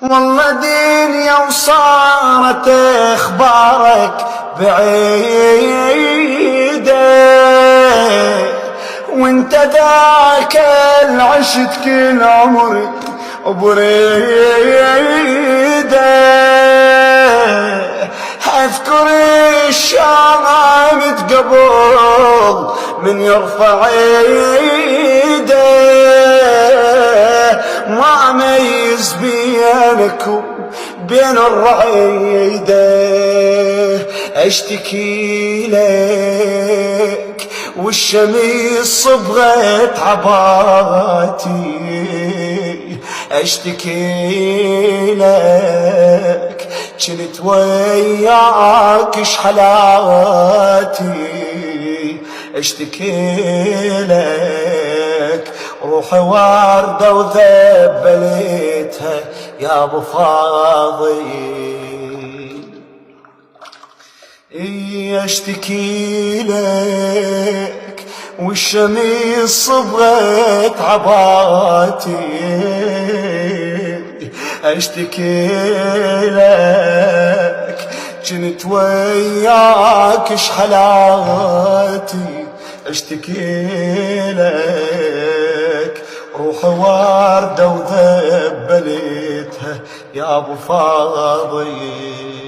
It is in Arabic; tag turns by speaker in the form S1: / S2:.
S1: والله دنيا وصارت اخبارك بعيدة، وانت ذاك العشت كل عمري بريدة. اذكر الشام قبل من يرفع ايده، ما ميز بينك وبين الرعيدة. اشتكي لك والشمس صبغت عباتي، اشتكي لك جنت وياك شحلاتي، اشتكي لك روحي وردة وذبلتها يا ابو فاضي. اشتكي لك والشمس صبغت عباتي، اشتكي لك جنت وياك شحلاتي، اشتكي لك روحي وردة وذبلتها يا ابو فاضي.